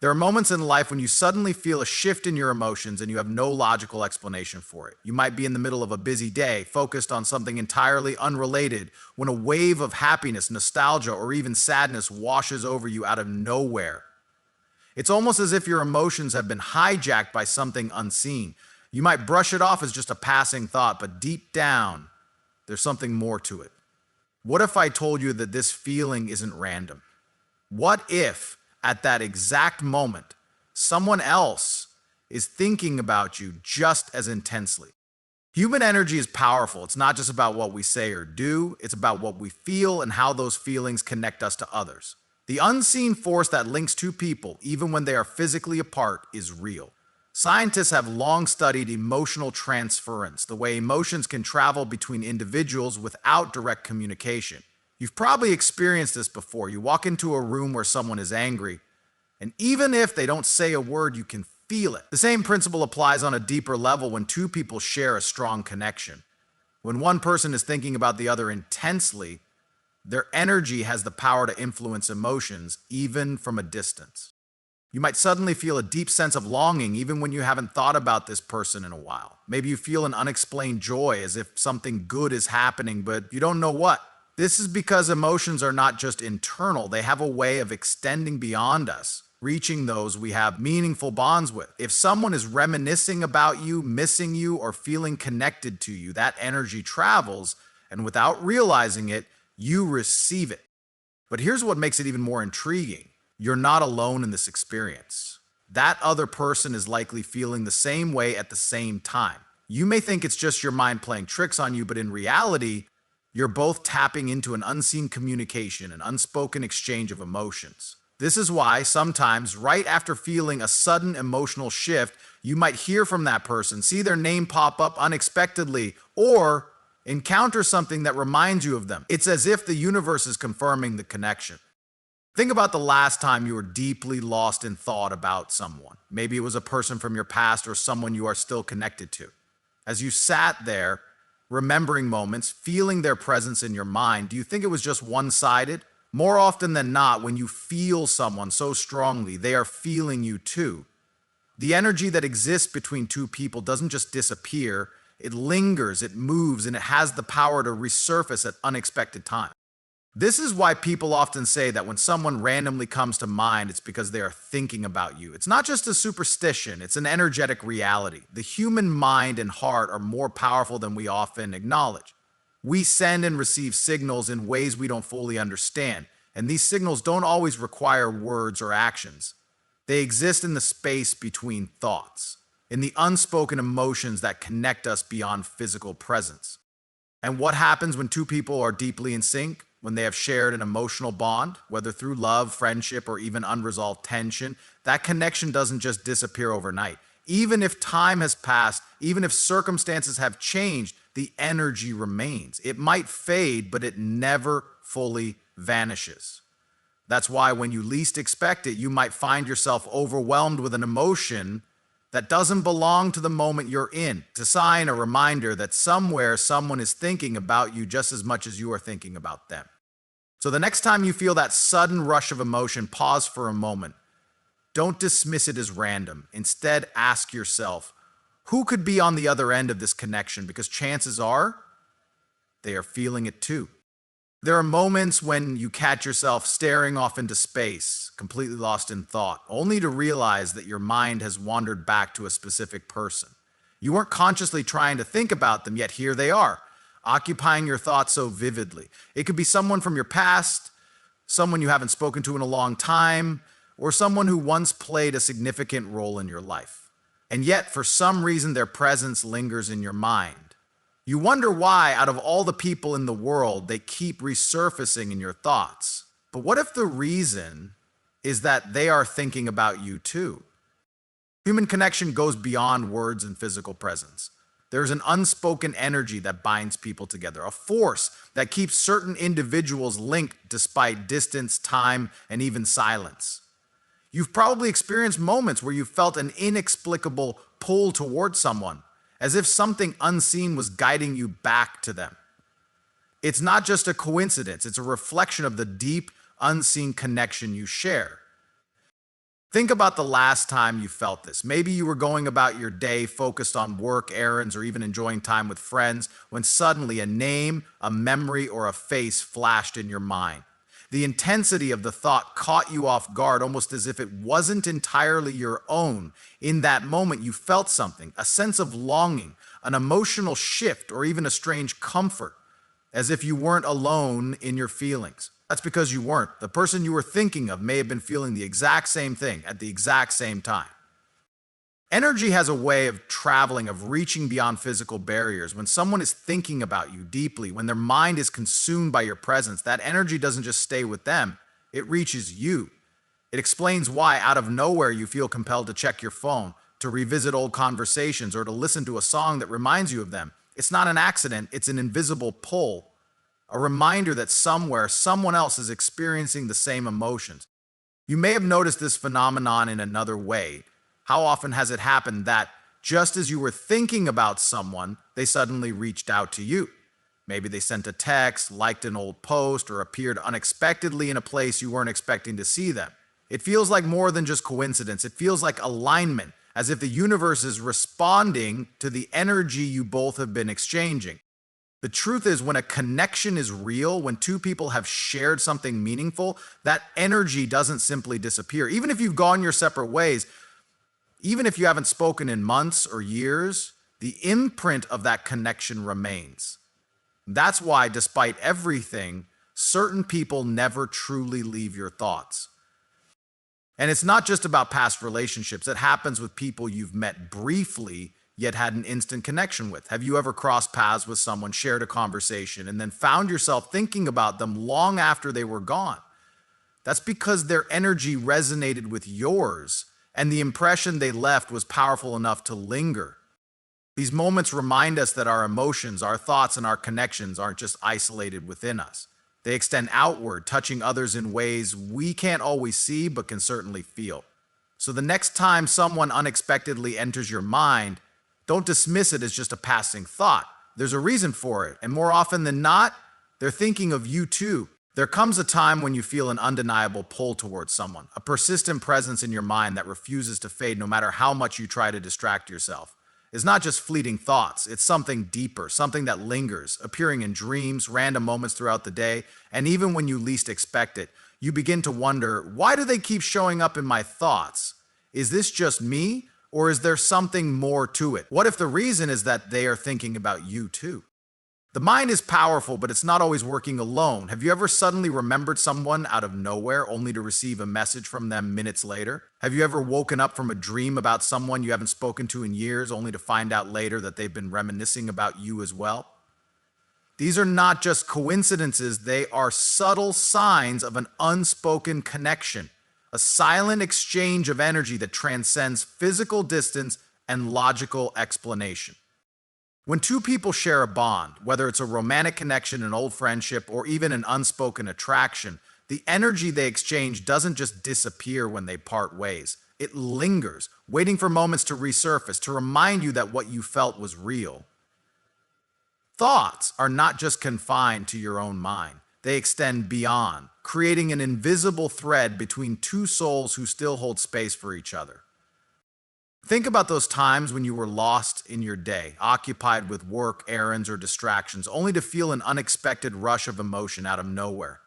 There are moments in life when you suddenly feel a shift in your emotions and you have no logical explanation for it. You might be in the middle of a busy day, focused on something entirely unrelated, when a wave of happiness, nostalgia, or even sadness washes over you out of nowhere. It's almost as if your emotions have been hijacked by something unseen. You might brush it off as just a passing thought, but deep down, there's something more to it. What if I told you that this feeling isn't random? What if, at that exact moment, someone else is thinking about you just as intensely? Human energy is powerful. It's not just about what we say or do, it's about what we feel and how those feelings connect us to others. The unseen force that links two people, even when they are physically apart, is real. Scientists have long studied emotional transference, the way emotions can travel between individuals without direct communication. You've probably experienced this before. You walk into a room where someone is angry, and even if they don't say a word, you can feel it. The same principle applies on a deeper level when two people share a strong connection. When one person is thinking about the other intensely, their energy has the power to influence emotions, even from a distance. You might suddenly feel a deep sense of longing even when you haven't thought about this person in a while. Maybe you feel an unexplained joy as if something good is happening, but you don't know what. This is because emotions are not just internal, they have a way of extending beyond us, reaching those we have meaningful bonds with. If someone is reminiscing about you, missing you, or feeling connected to you, that energy travels, and without realizing it, you receive it. But here's what makes it even more intriguing. You're not alone in this experience. That other person is likely feeling the same way at the same time. You may think it's just your mind playing tricks on you, but in reality, you're both tapping into an unseen communication, an unspoken exchange of emotions. This is why sometimes, right after feeling a sudden emotional shift, you might hear from that person, see their name pop up unexpectedly, or encounter something that reminds you of them. It's as if the universe is confirming the connection. Think about the last time you were deeply lost in thought about someone. Maybe it was a person from your past or someone you are still connected to. As you sat there, remembering moments, feeling their presence in your mind, do you think it was just one-sided? More often than not, when you feel someone so strongly, they are feeling you too. The energy that exists between two people doesn't just disappear, it lingers, it moves, and it has the power to resurface at unexpected times. This is why people often say that when someone randomly comes to mind, it's because they are thinking about you. It's not just a superstition, it's an energetic reality. The human mind and heart are more powerful than we often acknowledge. We send and receive signals in ways we don't fully understand, and these signals don't always require words or actions. They exist in the space between thoughts, in the unspoken emotions that connect us beyond physical presence. And what happens when two people are deeply in sync? When they have shared an emotional bond, whether through love, friendship, or even unresolved tension, that connection doesn't just disappear overnight. Even if time has passed, even if circumstances have changed, the energy remains. It might fade, but it never fully vanishes. That's why when you least expect it, you might find yourself overwhelmed with an emotion that doesn't belong to the moment you're in. It's a sign, a reminder that somewhere someone is thinking about you just as much as you are thinking about them. So the next time you feel that sudden rush of emotion, pause for a moment. Don't dismiss it as random. Instead, ask yourself, who could be on the other end of this connection? Because chances are, they are feeling it too. There are moments when you catch yourself staring off into space, completely lost in thought, only to realize that your mind has wandered back to a specific person. You weren't consciously trying to think about them, yet here they are, occupying your thoughts so vividly. It could be someone from your past, someone you haven't spoken to in a long time, or someone who once played a significant role in your life. And yet, for some reason, their presence lingers in your mind. You wonder why, out of all the people in the world, they keep resurfacing in your thoughts. But what if the reason is that they are thinking about you too? Human connection goes beyond words and physical presence. There's an unspoken energy that binds people together, a force that keeps certain individuals linked despite distance, time, and even silence. You've probably experienced moments where you felt an inexplicable pull towards someone, as if something unseen was guiding you back to them. It's not just a coincidence, it's a reflection of the deep, unseen connection you share. Think about the last time you felt this. Maybe you were going about your day focused on work, errands, or even enjoying time with friends when suddenly a name, a memory, or a face flashed in your mind. The intensity of the thought caught you off guard, almost as if it wasn't entirely your own. In that moment, you felt something, a sense of longing, an emotional shift, or even a strange comfort, as if you weren't alone in your feelings. That's because you weren't. The person you were thinking of may have been feeling the exact same thing at the exact same time. Energy has a way of traveling, of reaching beyond physical barriers. When someone is thinking about you deeply, when their mind is consumed by your presence, that energy doesn't just stay with them, it reaches you. It explains why, out of nowhere, you feel compelled to check your phone, to revisit old conversations, or to listen to a song that reminds you of them. It's not an accident, it's an invisible pull, a reminder that somewhere, someone else is experiencing the same emotions. You may have noticed this phenomenon in another way. How often has it happened that just as you were thinking about someone, they suddenly reached out to you? Maybe they sent a text, liked an old post, or appeared unexpectedly in a place you weren't expecting to see them. It feels like more than just coincidence. It feels like alignment, as if the universe is responding to the energy you both have been exchanging. The truth is, when a connection is real, when two people have shared something meaningful, that energy doesn't simply disappear. Even if you've gone your separate ways, even if you haven't spoken in months or years, the imprint of that connection remains. That's why, despite everything, certain people never truly leave your thoughts. And it's not just about past relationships. It happens with people you've met briefly, yet had an instant connection with. Have you ever crossed paths with someone, shared a conversation, and then found yourself thinking about them long after they were gone? That's because their energy resonated with yours, and the impression they left was powerful enough to linger. These moments remind us that our emotions, our thoughts, and our connections aren't just isolated within us. They extend outward, touching others in ways we can't always see but can certainly feel. So the next time someone unexpectedly enters your mind, don't dismiss it as just a passing thought. There's a reason for it, and more often than not, they're thinking of you too. There comes a time when you feel an undeniable pull towards someone, a persistent presence in your mind that refuses to fade no matter how much you try to distract yourself. It's not just fleeting thoughts, it's something deeper, something that lingers, appearing in dreams, random moments throughout the day, and even when you least expect it. You begin to wonder, why do they keep showing up in my thoughts? Is this just me, or is there something more to it? What if the reason is that they are thinking about you too? The mind is powerful, but it's not always working alone. Have you ever suddenly remembered someone out of nowhere only to receive a message from them minutes later? Have you ever woken up from a dream about someone you haven't spoken to in years only to find out later that they've been reminiscing about you as well? These are not just coincidences, they are subtle signs of an unspoken connection, a silent exchange of energy that transcends physical distance and logical explanation. When two people share a bond, whether it's a romantic connection, an old friendship, or even an unspoken attraction, the energy they exchange doesn't just disappear when they part ways. It lingers, waiting for moments to resurface, to remind you that what you felt was real. Thoughts are not just confined to your own mind. They extend beyond, creating an invisible thread between two souls who still hold space for each other. Think about those times when you were lost in your day, occupied with work, errands, or distractions, only to feel an unexpected rush of emotion out of nowhere.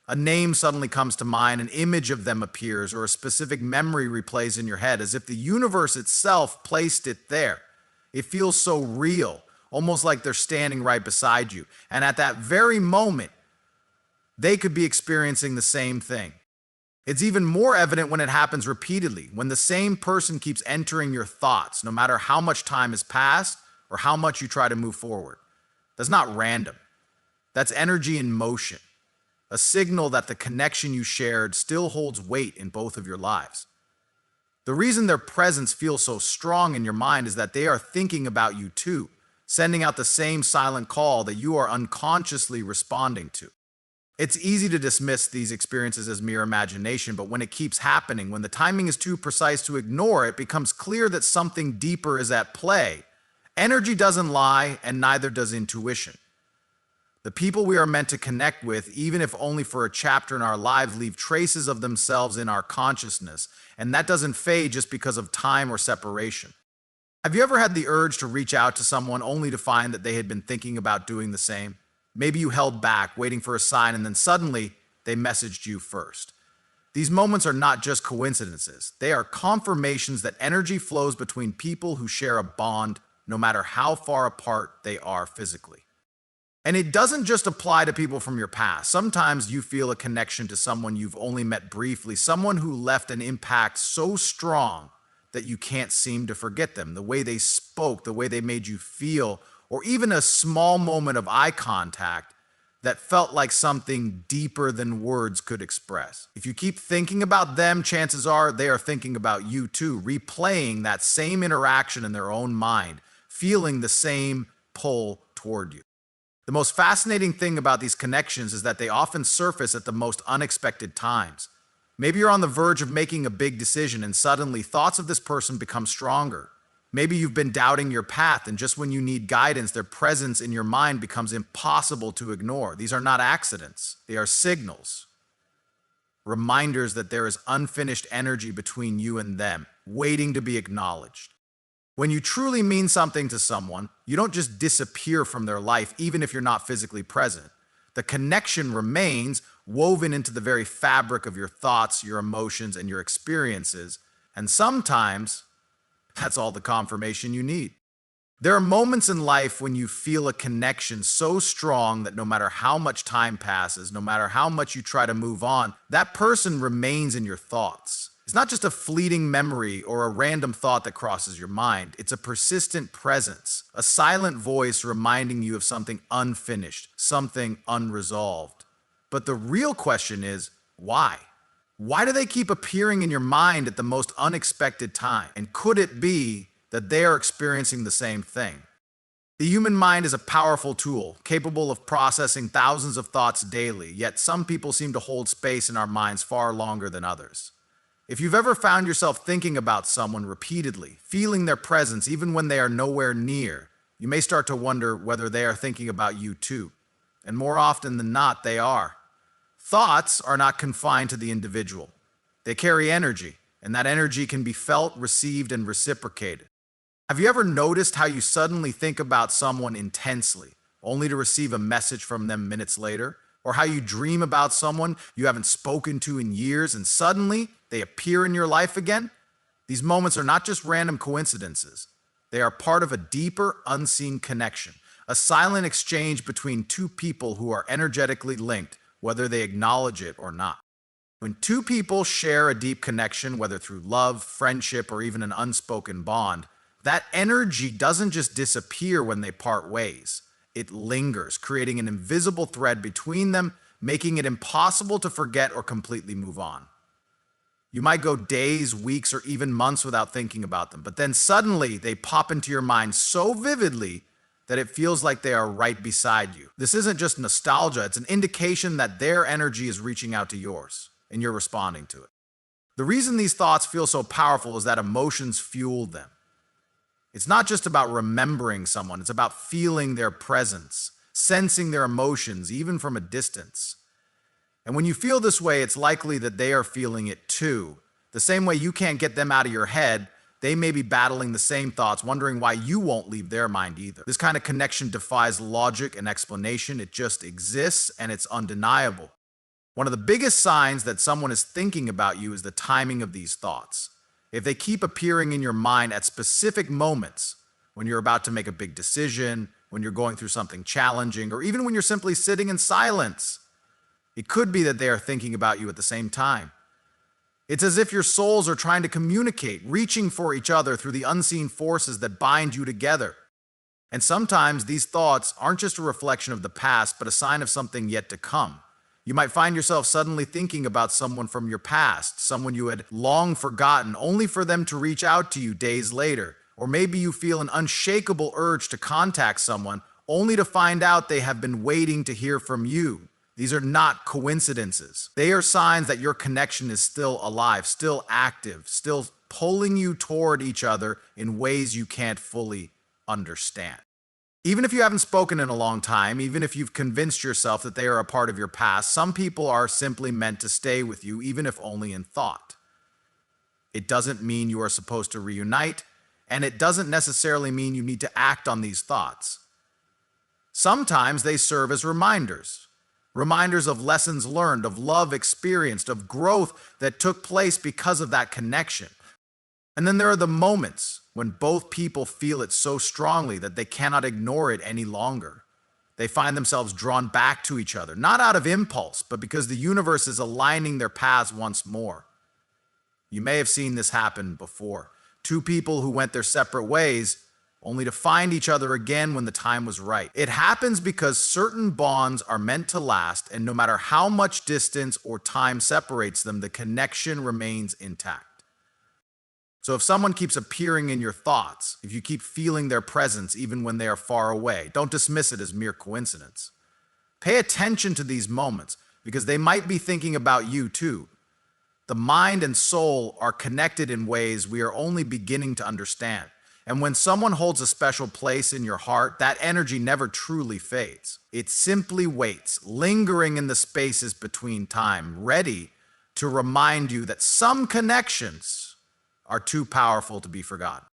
A name suddenly comes to mind, an image of them appears, or a specific memory replays in your head, as if the universe itself placed it there. It feels so real, almost like they're standing right beside you. And at that very moment, they could be experiencing the same thing. It's even more evident when it happens repeatedly, when the same person keeps entering your thoughts, no matter how much time has passed or how much you try to move forward. That's not random. That's energy in motion, a signal that the connection you shared still holds weight in both of your lives. The reason their presence feels so strong in your mind is that they are thinking about you too, sending out the same silent call that you are unconsciously responding to. It's easy to dismiss these experiences as mere imagination, but when it keeps happening, when the timing is too precise to ignore, it becomes clear that something deeper is at play. Energy doesn't lie, and neither does intuition. The people we are meant to connect with, even if only for a chapter in our lives, leave traces of themselves in our consciousness, and that doesn't fade just because of time or separation. Have you ever had the urge to reach out to someone only to find that they had been thinking about doing the same? Maybe you held back, waiting for a sign, and then suddenly they messaged you first. These moments are not just coincidences. They are confirmations that energy flows between people who share a bond, no matter how far apart they are physically. And it doesn't just apply to people from your past. Sometimes you feel a connection to someone you've only met briefly, someone who left an impact so strong that you can't seem to forget them. The way they spoke, the way they made you feel, or even a small moment of eye contact that felt like something deeper than words could express. If you keep thinking about them, chances are they are thinking about you too, replaying that same interaction in their own mind, feeling the same pull toward you. The most fascinating thing about these connections is that they often surface at the most unexpected times. Maybe you're on the verge of making a big decision and suddenly thoughts of this person become stronger. Maybe you've been doubting your path, and just when you need guidance, their presence in your mind becomes impossible to ignore. These are not accidents. They are signals, reminders that there is unfinished energy between you and them, waiting to be acknowledged. When you truly mean something to someone, you don't just disappear from their life, even if you're not physically present. The connection remains woven into the very fabric of your thoughts, your emotions, and your experiences, and sometimes that's all the confirmation you need. There are moments in life when you feel a connection so strong that no matter how much time passes, no matter how much you try to move on, that person remains in your thoughts. It's not just a fleeting memory or a random thought that crosses your mind. It's a persistent presence, a silent voice reminding you of something unfinished, something unresolved. But the real question is, why? Why do they keep appearing in your mind at the most unexpected time? And could it be that they are experiencing the same thing? The human mind is a powerful tool, capable of processing thousands of thoughts daily, yet some people seem to hold space in our minds far longer than others. If you've ever found yourself thinking about someone repeatedly, feeling their presence even when they are nowhere near, you may start to wonder whether they are thinking about you too. And more often than not, they are. Thoughts are not confined to the individual. They carry energy, and that energy can be felt, received, and reciprocated. Have you ever noticed how you suddenly think about someone intensely, only to receive a message from them minutes later? Or how you dream about someone you haven't spoken to in years, and suddenly they appear in your life again? These moments are not just random coincidences. They are part of a deeper, unseen connection, a silent exchange between two people who are energetically linked, whether they acknowledge it or not. When two people share a deep connection, whether through love, friendship, or even an unspoken bond, that energy doesn't just disappear when they part ways. It lingers, creating an invisible thread between them, making it impossible to forget or completely move on. You might go days, weeks, or even months without thinking about them, but then suddenly they pop into your mind so vividly that it feels like they are right beside you. This isn't just nostalgia, it's an indication that their energy is reaching out to yours, and you're responding to it. The reason these thoughts feel so powerful is that emotions fuel them. It's not just about remembering someone, it's about feeling their presence, sensing their emotions, even from a distance. And when you feel this way, it's likely that they are feeling it too. The same way you can't get them out of your head, they may be battling the same thoughts, wondering why you won't leave their mind either. This kind of connection defies logic and explanation. It just exists, and it's undeniable. One of the biggest signs that someone is thinking about you is the timing of these thoughts. If they keep appearing in your mind at specific moments, when you're about to make a big decision, when you're going through something challenging, or even when you're simply sitting in silence, it could be that they are thinking about you at the same time. It's as if your souls are trying to communicate, reaching for each other through the unseen forces that bind you together. And sometimes these thoughts aren't just a reflection of the past, but a sign of something yet to come. You might find yourself suddenly thinking about someone from your past, someone you had long forgotten, only for them to reach out to you days later. Or maybe you feel an unshakable urge to contact someone, only to find out they have been waiting to hear from you. These are not coincidences. They are signs that your connection is still alive, still active, still pulling you toward each other in ways you can't fully understand. Even if you haven't spoken in a long time, even if you've convinced yourself that they are a part of your past, some people are simply meant to stay with you, even if only in thought. It doesn't mean you are supposed to reunite, and it doesn't necessarily mean you need to act on these thoughts. Sometimes they serve as reminders. Reminders of lessons learned, of love experienced, of growth that took place because of that connection. And then there are the moments when both people feel it so strongly that they cannot ignore it any longer. They find themselves drawn back to each other, not out of impulse, but because the universe is aligning their paths once more. You may have seen this happen before. Two people who went their separate ways only to find each other again when the time was right. It happens because certain bonds are meant to last, and no matter how much distance or time separates them, the connection remains intact. So if someone keeps appearing in your thoughts, if you keep feeling their presence even when they are far away, don't dismiss it as mere coincidence. Pay attention to these moments because they might be thinking about you too. The mind and soul are connected in ways we are only beginning to understand. And when someone holds a special place in your heart, that energy never truly fades. It simply waits, lingering in the spaces between time, ready to remind you that some connections are too powerful to be forgotten.